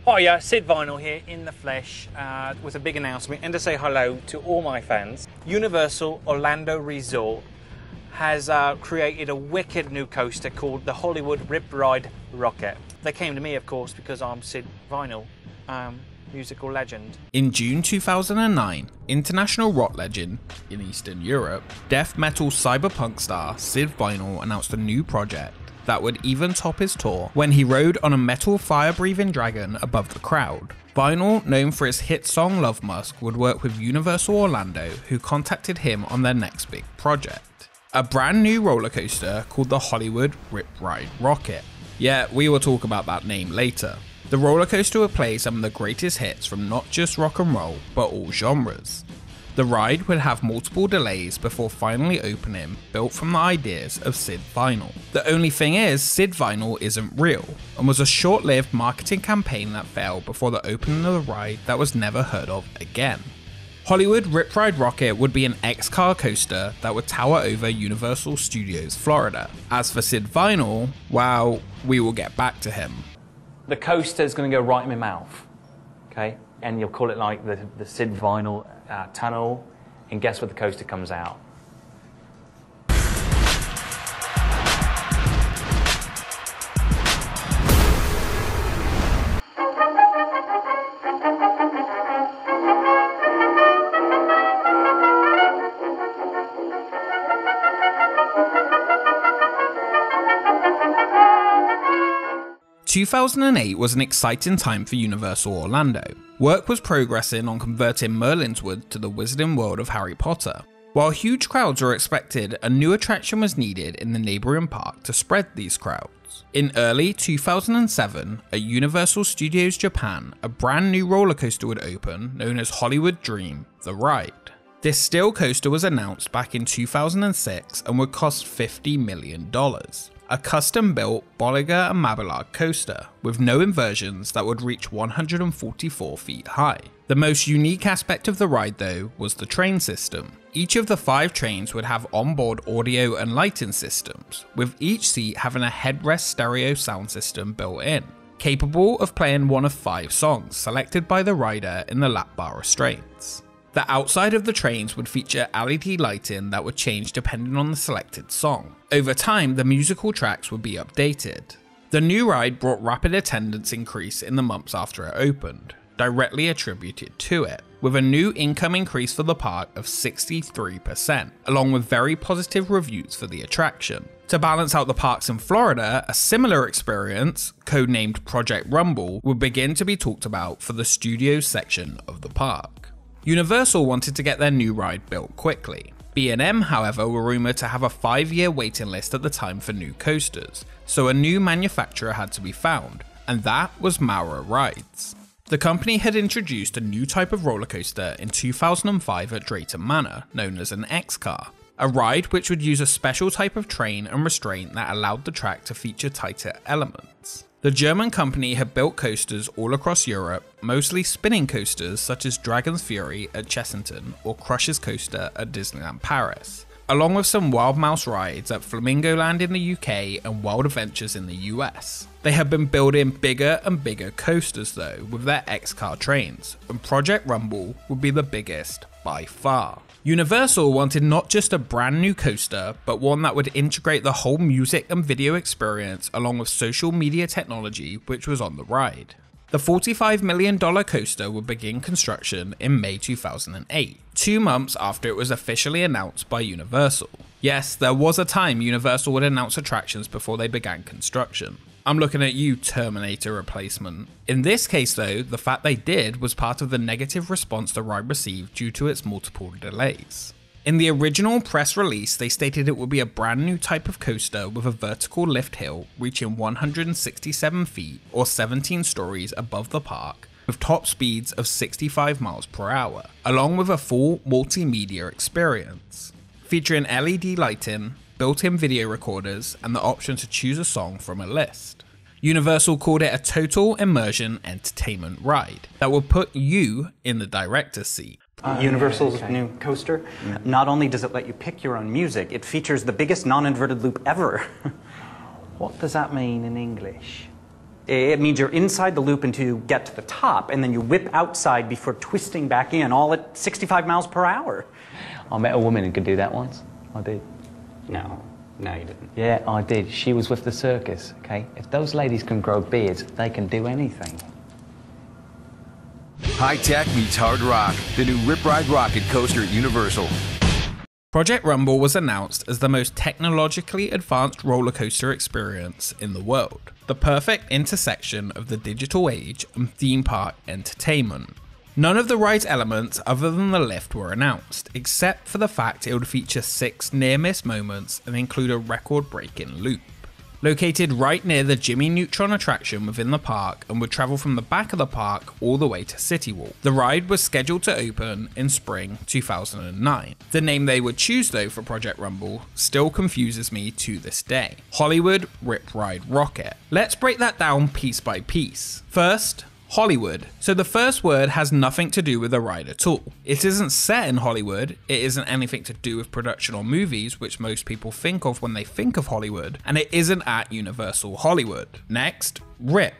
Hiya, Syd Vinyl here in the flesh with a big announcement and to say hello to all my fans. Universal Orlando Resort has created a wicked new coaster called the Hollywood Rip Ride Rockit. They came to me, of course, because I'm Syd Vinyl, musical legend. In June 2009, international rock legend in Eastern Europe, death metal cyberpunk star Syd Vinyl announced a new project that would even top his tour when he rode on a metal fire-breathing dragon above the crowd. Vinyl, known for his hit song Love Musk, would work with Universal Orlando, who contacted him on their next big project, a brand new roller coaster called the Hollywood Rip Ride Rockit. Yeah, we will talk about that name later. The roller coaster would play some of the greatest hits from not just rock and roll, but all genres. The ride would have multiple delays before finally opening, built from the ideas of Syd Vinyl. The only thing is, Syd Vinyl isn't real, and was a short-lived marketing campaign that failed before the opening of the ride that was never heard of again. Hollywood Rip Ride Rockit would be an X-car coaster that would tower over Universal Studios Florida. As for Syd Vinyl, well, we will get back to him. The coaster is going to go right in my mouth, okay? And you'll call it like the Syd Vinyl tunnel, and guess where the coaster comes out? 2008 was an exciting time for Universal Orlando. Work was progressing on converting Merlin's Wood to the Wizarding World of Harry Potter. While huge crowds were expected, a new attraction was needed in the neighbouring park to spread these crowds. In early 2007, at Universal Studios Japan, a brand new roller coaster would open known as Hollywood Dream: The Ride. This steel coaster was announced back in 2006 and would cost $50 million. A custom-built Bolliger & Mabillard coaster with no inversions that would reach 144 feet high. The most unique aspect of the ride though was the train system. Each of the 5 trains would have onboard audio and lighting systems, with each seat having a headrest stereo sound system built in, capable of playing one of 5 songs selected by the rider in the lap bar restraints. The outside of the trains would feature LED lighting that would change depending on the selected song. Over time, the musical tracks would be updated. The new ride brought rapid attendance increase in the months after it opened, directly attributed to it, with a new income increase for the park of 63%, along with very positive reviews for the attraction. To balance out the parks in Florida, a similar experience, codenamed Project Rumble, would begin to be talked about for the studios section of the park. Universal wanted to get their new ride built quickly. B&M, however, were rumoured to have a 5-year waiting list at the time for new coasters, so a new manufacturer had to be found, and that was Maurer Rides. The company had introduced a new type of roller coaster in 2005 at Drayton Manor, known as an X-car, a ride which would use a special type of train and restraint that allowed the track to feature tighter elements. The German company had built coasters all across Europe, mostly spinning coasters such as Dragon's Fury at Chessington or Crush's Coaster at Disneyland Paris, along with some Wild Mouse rides at Flamingo Land in the UK and Wild Adventures in the US. They had been building bigger and bigger coasters though with their X-car trains, and Project Rumble would be the biggest by far. Universal wanted not just a brand new coaster, but one that would integrate the whole music and video experience along with social media technology which was on the ride. The $45 million coaster would begin construction in May 2008, 2 months after it was officially announced by Universal. Yes, there was a time Universal would announce attractions before they began construction. I'm looking at you, Terminator replacement. In this case though, the fact they did was part of the negative response the ride received due to its multiple delays. In the original press release, they stated it would be a brand new type of coaster with a vertical lift hill reaching 167 feet or 17 stories above the park, with top speeds of 65 miles per hour, along with a full multimedia experience, featuring LED lighting, built-in video recorders, and the option to choose a song from a list. Universal called it a total immersion entertainment ride that would put you in the director's seat. Universal's new coaster, not only does it let you pick your own music, it features the biggest non-inverted loop ever. What does that mean in English? It means you're inside the loop until you get to the top, and then you whip outside before twisting back in, all at 65 miles per hour. I met a woman who could do that once. I did. No, you didn't. Yeah, I did. She was with the circus, okay? If those ladies can grow beards, they can do anything. High tech meets hard rock. The new Rip Ride Rockit coaster at Universal. Project Rumble was announced as the most technologically advanced roller coaster experience in the world, the perfect intersection of the digital age and theme park entertainment. None of the ride's elements other than the lift were announced, except for the fact it would feature 6 near-miss moments and include a record-breaking loop. Located right near the Jimmy Neutron attraction within the park and would travel from the back of the park all the way to City Walk. The ride was scheduled to open in spring 2009. The name they would choose though for Project Rumble still confuses me to this day. Hollywood Rip Ride Rockit. Let's break that down piece by piece. First, Hollywood. So the first word has nothing to do with the ride at all. It isn't set in Hollywood, it isn't anything to do with production or movies, which most people think of when they think of Hollywood, and it isn't at Universal Hollywood. Next, Rip.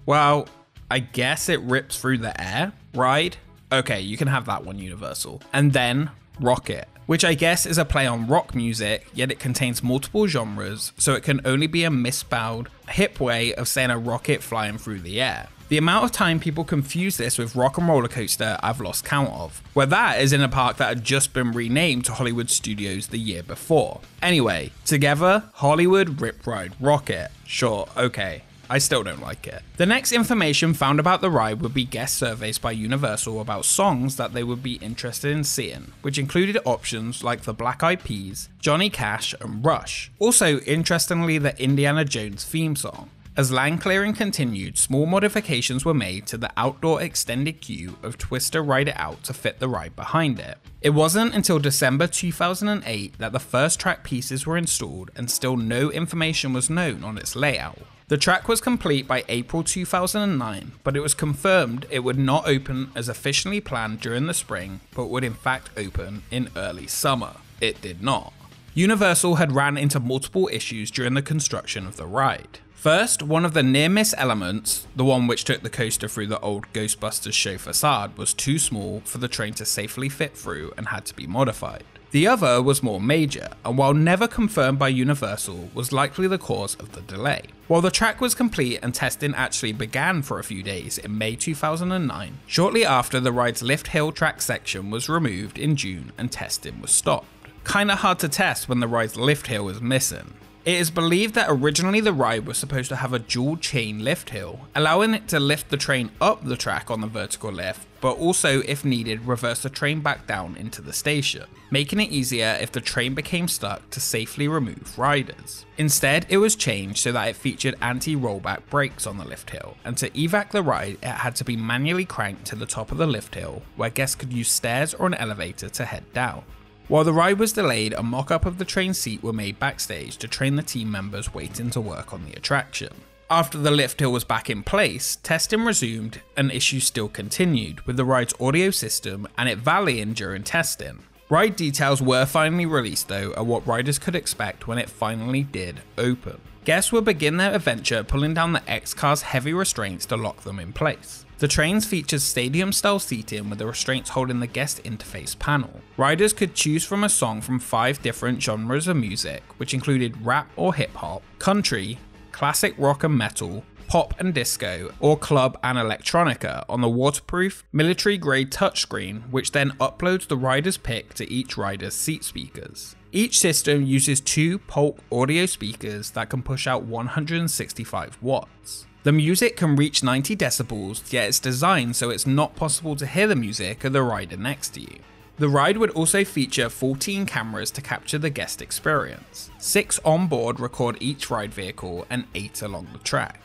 Well, I guess it rips through the air, ride? Okay, you can have that one, Universal. And then Rockit, which I guess is a play on rock music, yet it contains multiple genres, so it can only be a misspelled, hip way of saying a rocket flying through the air. The amount of time people confuse this with Rock and Roller Coaster I've lost count of, where that is in a park that had just been renamed to Hollywood Studios the year before. Anyway, together, Hollywood Rip Ride Rockit. Sure, okay. I still don't like it. The next information found about the ride would be guest surveys by Universal about songs that they would be interested in seeing, which included options like the Black Eyed Peas, Johnny Cash, and Rush. Also, interestingly, the Indiana Jones theme song. As land clearing continued, small modifications were made to the outdoor extended queue of Twister Ride It Out to fit the ride behind it. It wasn't until December 2008 that the first track pieces were installed and still no information was known on its layout. The track was complete by April 2009, but it was confirmed it would not open as officially planned during the spring, but would in fact open in early summer. It did not. Universal had ran into multiple issues during the construction of the ride. First, one of the near-miss elements, the one which took the coaster through the old Ghostbusters show facade, was too small for the train to safely fit through and had to be modified. The other was more major, and while never confirmed by Universal, was likely the cause of the delay. While the track was complete and testing actually began for a few days in May 2009, shortly after the ride's lift hill track section was removed in June and testing was stopped. Kinda hard to test when the ride's lift hill is missing. It is believed that originally the ride was supposed to have a dual chain lift hill, allowing it to lift the train up the track on the vertical lift, but also, if needed, reverse the train back down into the station, making it easier if the train became stuck to safely remove riders. Instead, it was changed so that it featured anti-rollback brakes on the lift hill, and to evac the ride, it had to be manually cranked to the top of the lift hill, where guests could use stairs or an elevator to head down. While the ride was delayed, a mock-up of the train seat were made backstage to train the team members waiting to work on the attraction. After the lift hill was back in place, testing resumed and issues still continued with the ride's audio system and it valleying during testing. Ride details were finally released though at what riders could expect when it finally did open. Guests would begin their adventure pulling down the X-Car's heavy restraints to lock them in place. The trains featured stadium-style seating with the restraints holding the guest interface panel. Riders could choose from a song from 5 different genres of music, which included rap or hip-hop, country, classic rock and metal, pop and disco, or club and electronica on the waterproof, military-grade touchscreen, which then uploads the rider's pick to each rider's seat speakers. Each system uses 2 Polk audio speakers that can push out 165 watts. The music can reach 90 decibels, yet it's designed so it's not possible to hear the music of the rider next to you. The ride would also feature 14 cameras to capture the guest experience. 6 on board record each ride vehicle and 8 along the track.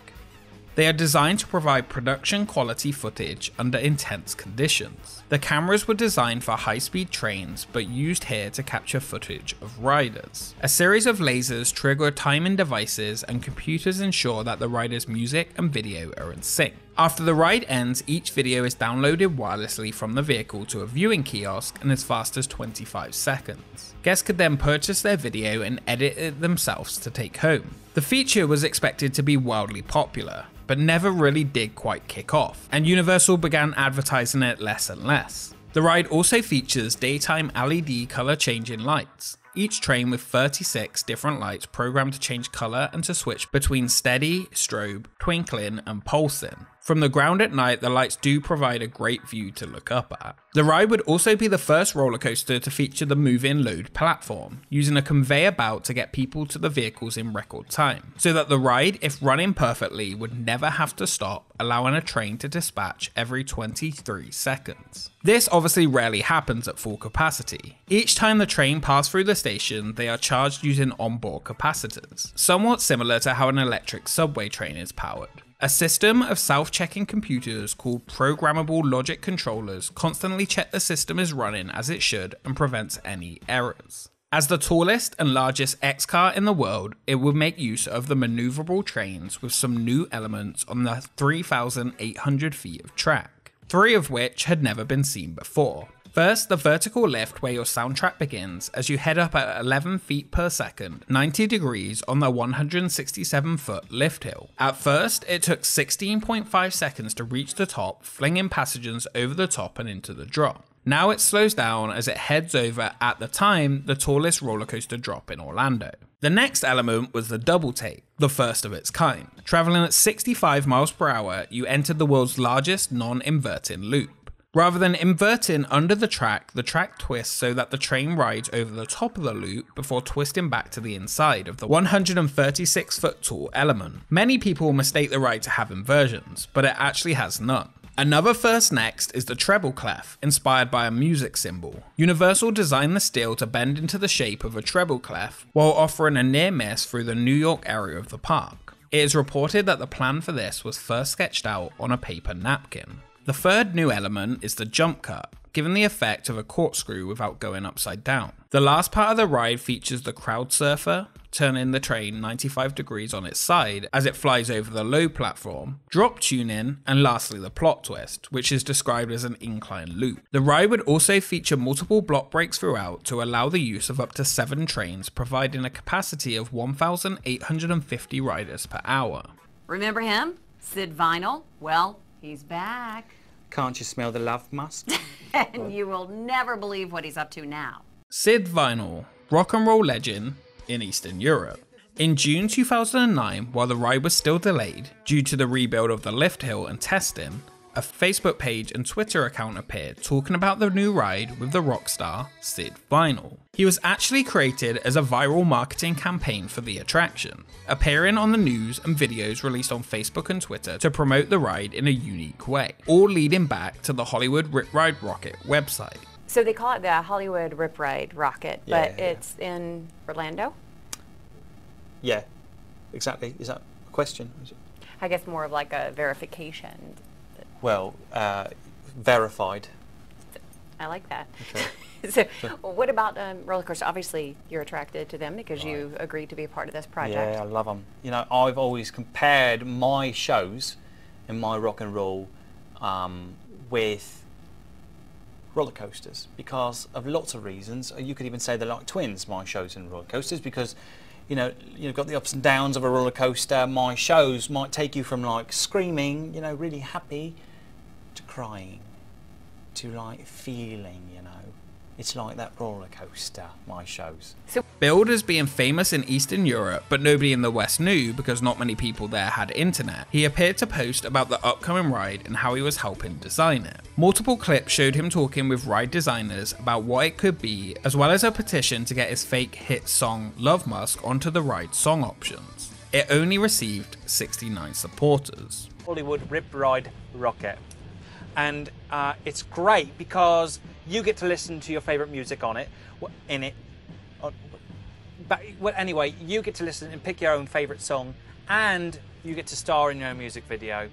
They are designed to provide production quality footage under intense conditions. The cameras were designed for high-speed trains but used here to capture footage of riders. A series of lasers trigger timing devices and computers ensure that the rider's music and video are in sync. After the ride ends, each video is downloaded wirelessly from the vehicle to a viewing kiosk in as fast as 25 seconds. Guests could then purchase their video and edit it themselves to take home. The feature was expected to be wildly popular. but never really did quite kick off, and Universal began advertising it less and less. The ride also features daytime LED color changing lights, each train with 36 different lights programmed to change color and to switch between steady, strobe, twinkling, and pulsing. From the ground at night, the lights do provide a great view to look up at. The ride would also be the first roller coaster to feature the move-in load platform, using a conveyor belt to get people to the vehicles in record time, so that the ride, if running perfectly, would never have to stop, allowing a train to dispatch every 23 seconds. This obviously rarely happens at full capacity. Each time the train passes through the station, they are charged using onboard capacitors, somewhat similar to how an electric subway train is powered. A system of self-checking computers called programmable logic controllers constantly check the system is running as it should and prevents any errors. As the tallest and largest X-car in the world, it would make use of the maneuverable trains with some new elements on the 3,800 feet of track, 3 of which had never been seen before. First, the vertical lift where your soundtrack begins as you head up at 11 feet per second, 90 degrees on the 167-foot lift hill. At first, it took 16.5 seconds to reach the top, flinging passengers over the top and into the drop. Now it slows down as it heads over, at the time, the tallest roller coaster drop in Orlando. The next element was the double take, the first of its kind. Traveling at 65 miles per hour, you entered the world's largest non-inverting loop. Rather than inverting under the track twists so that the train rides over the top of the loop before twisting back to the inside of the 136-foot tall element. Many people mistake the ride to have inversions, but it actually has none. Another first next is the Treble Clef, inspired by a music symbol. Universal designed the steel to bend into the shape of a treble clef while offering a near miss through the New York area of the park. It is reported that the plan for this was first sketched out on a paper napkin. The third new element is the jump cut, giving the effect of a corkscrew without going upside down. The last part of the ride features the crowd surfer, turning the train 95 degrees on its side as it flies over the low platform, drop tuning, and lastly the plot twist, which is described as an incline loop. The ride would also feature multiple block breaks throughout to allow the use of up to 7 trains, providing a capacity of 1,850 riders per hour. Remember him? Syd Vinyl? Well, he's back. Can't you smell the love musk? And you will never believe what he's up to now. Syd Vinyl, rock and roll legend in Eastern Europe. In June 2009, while the ride was still delayed due to the rebuild of the lift hill and testing, a Facebook page and Twitter account appeared talking about the new ride with the rock star Syd Vinyl. He was actually created as a viral marketing campaign for the attraction, appearing on the news and videos released on Facebook and Twitter to promote the ride in a unique way, all leading back to the Hollywood Rip Ride Rockit website. So they call it the Hollywood Rip Ride Rockit, but it's in Orlando? Yeah, exactly. Is that a question? Is it? I guess more of like a verification. Well, verified. I like that. Okay. So what about roller coaster? Obviously you're attracted to them because you agreed to be a part of this project. Yeah, I love them. You know, I've always compared my shows and my rock and roll with roller coasters because of lots of reasons. You could even say they're like twins, my shows and roller coasters, because you know, you've got the ups and downs of a roller coaster. My shows might take you from like screaming, you know, really happy, to crying, to like feeling, you know. It's like that roller coaster, my shows. Billed as being famous in Eastern Europe, but nobody in the West knew because not many people there had internet, he appeared to post about the upcoming ride and how he was helping design it. Multiple clips showed him talking with ride designers about what it could be, as well as a petition to get his fake hit song Love Musk onto the ride song options. It only received 69 supporters. Hollywood Rip Ride Rockit. And it's great because you get to listen to your favourite music on it, in it. But well, anyway, you get to listen and pick your own favourite song, and you get to star in your own music video.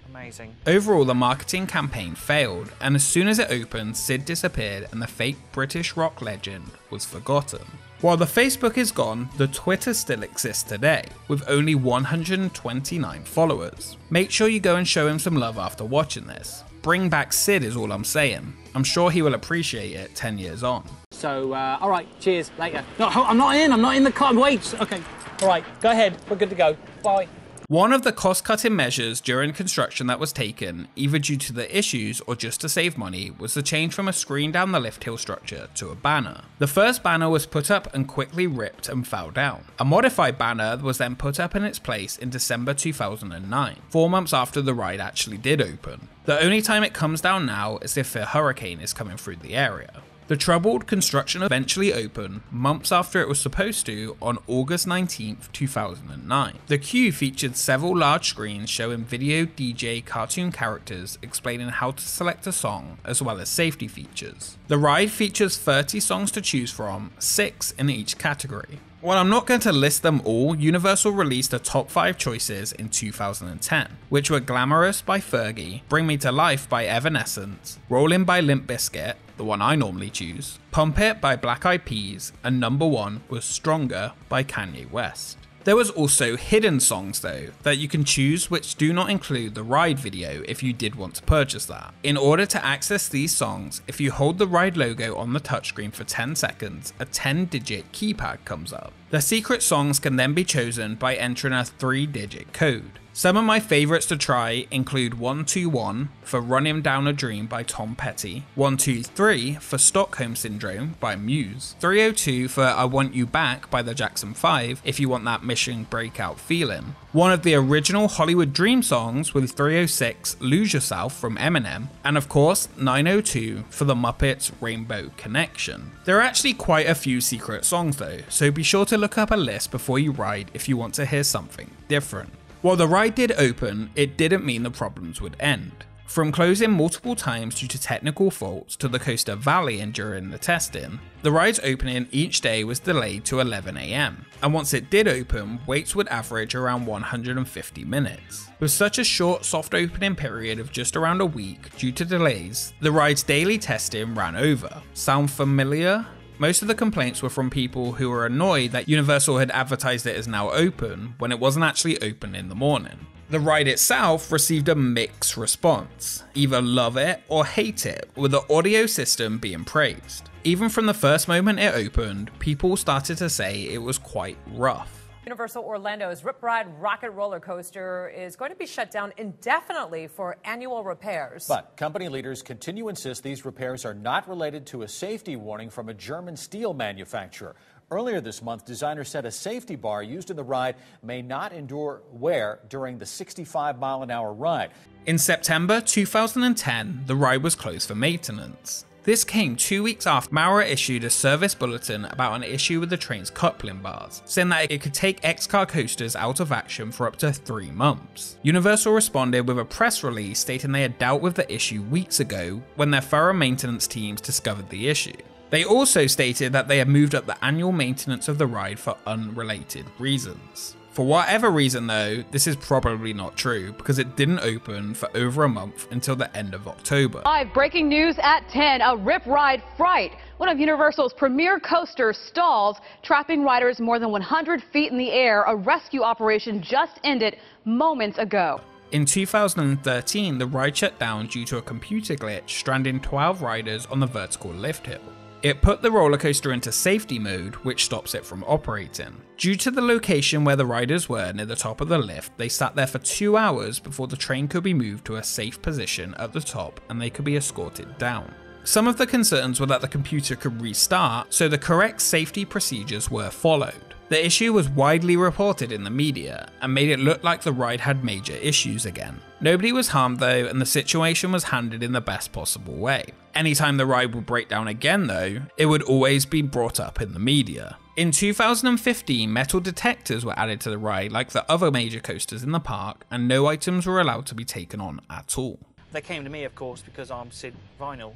Amazing. Overall, the marketing campaign failed, and as soon as it opened, Syd disappeared and the fake British rock legend was forgotten. While the Facebook is gone, the Twitter still exists today, with only 129 followers. Make sure you go and show him some love after watching this. Bring back Syd is all I'm saying. I'm sure he will appreciate it 10 years on. So, all right, cheers, later. No, I'm not in the car, wait. Okay, all right, go ahead, we're good to go. Bye. One of the cost-cutting measures during construction that was taken, either due to the issues or just to save money, was the change from a screen down the lift hill structure to a banner. The first banner was put up and quickly ripped and fell down. A modified banner was then put up in its place in December 2009, 4 months after the ride actually did open. The only time it comes down now is if a hurricane is coming through the area. The troubled construction eventually opened months after it was supposed to on August 19, 2009. The queue featured several large screens showing video DJ cartoon characters explaining how to select a song as well as safety features. The ride features 30 songs to choose from, 6 in each category. While I'm not going to list them all, Universal released the top 5 choices in 2010, which were Glamorous by Fergie, Bring Me to Life by Evanescence, Rollin' by Limp Bizkit, the one I normally choose, Pump It by Black Eyed Peas, and number 1 was Stronger by Kanye West. There was also hidden songs though, that you can choose which do not include the ride video if you did want to purchase that. In order to access these songs, if you hold the ride logo on the touchscreen for 10 seconds, a 10-digit keypad comes up. The secret songs can then be chosen by entering a 3-digit code. Some of my favourites to try include 121 for Running Down a Dream by Tom Petty, 123 for Stockholm Syndrome by Muse, 302 for I Want You Back by the Jackson 5 if you want that Mission Breakout feeling, one of the original Hollywood Dream songs with 306 Lose Yourself from Eminem, and of course 902 for the Muppets Rainbow Connection. There are actually quite a few secret songs though, so be sure to look up a list before you ride if you want to hear something different. While the ride did open, it didn't mean the problems would end. From closing multiple times due to technical faults to the coaster valleying during the testing, the ride's opening each day was delayed to 11 AM, and once it did open, waits would average around 150 minutes. With such a short soft opening period of just around a week due to delays, the ride's daily testing ran over. Sound familiar? Most of the complaints were from people who were annoyed that Universal had advertised it as now open when it wasn't actually open in the morning. The ride itself received a mixed response, either love it or hate it, with the audio system being praised. Even from the first moment it opened, people started to say it was quite rough. Universal Orlando's Rip Ride Rockit roller coaster is going to be shut down indefinitely for annual repairs. But company leaders continue to insist these repairs are not related to a safety warning from a German steel manufacturer. Earlier this month, designers said a safety bar used in the ride may not endure wear during the 65-mile-an-hour ride. In September 2010, the ride was closed for maintenance. This came 2 weeks after Maurer issued a service bulletin about an issue with the train's coupling bars, saying that it could take X-Car coasters out of action for up to 3 months. Universal responded with a press release stating they had dealt with the issue weeks ago when their thorough maintenance teams discovered the issue. They also stated that they had moved up the annual maintenance of the ride for unrelated reasons. For whatever reason though, this is probably not true because it didn't open for over a month until the end of October. Live breaking news at 10, a Rip Ride Fright. One of Universal's premier coasters stalls, trapping riders more than 100 feet in the air. A rescue operation just ended moments ago. In 2013, the ride shut down due to a computer glitch, stranding 12 riders on the vertical lift hill. It put the roller coaster into safety mode, which stops it from operating. Due to the location where the riders were near the top of the lift, they sat there for 2 hours before the train could be moved to a safe position at the top and they could be escorted down. Some of the concerns were that the computer could restart, so the correct safety procedures were followed. The issue was widely reported in the media and made it look like the ride had major issues again. Nobody was harmed though, and the situation was handled in the best possible way. Anytime the ride would break down again though, it would always be brought up in the media. In 2015, metal detectors were added to the ride like the other major coasters in the park, and no items were allowed to be taken on at all. They came to me, of course, because I'm Syd Vinyl,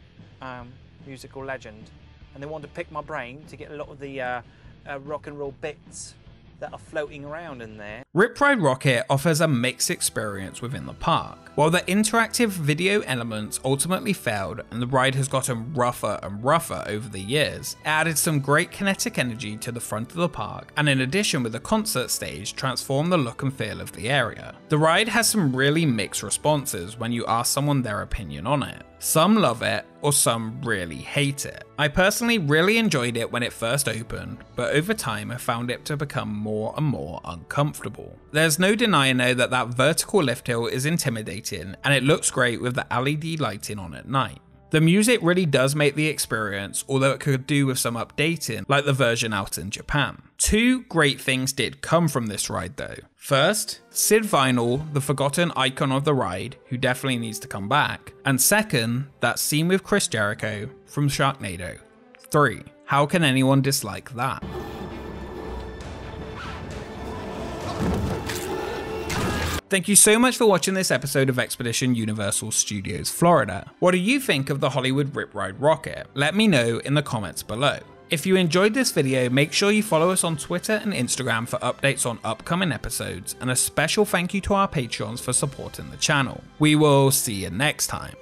musical legend, and they wanted to pick my brain to get a lot of the rock and roll bits that are floating around in there. Rip Ride Rockit offers a mixed experience within the park. While the interactive video elements ultimately failed and the ride has gotten rougher and rougher over the years, it added some great kinetic energy to the front of the park, and in addition with the concert stage, transformed the look and feel of the area. The ride has some really mixed responses when you ask someone their opinion on it. Some love it, or some really hate it. I personally really enjoyed it when it first opened, but over time I found it to become more and more uncomfortable. There's no denying though that that vertical lift hill is intimidating, and it looks great with the LED lighting on at night. The music really does make the experience, although it could do with some updating, like the version out in Japan. Two great things did come from this ride though. First, Syd Vinyl, the forgotten icon of the ride, who definitely needs to come back. And second, that scene with Chris Jericho from Sharknado 3. How can anyone dislike that? Thank you so much for watching this episode of Expedition Universal Studios Florida. What do you think of the Hollywood Rip Ride Rockit? Let me know in the comments below. If you enjoyed this video, make sure you follow us on Twitter and Instagram for updates on upcoming episodes, and a special thank you to our Patreons for supporting the channel. We will see you next time.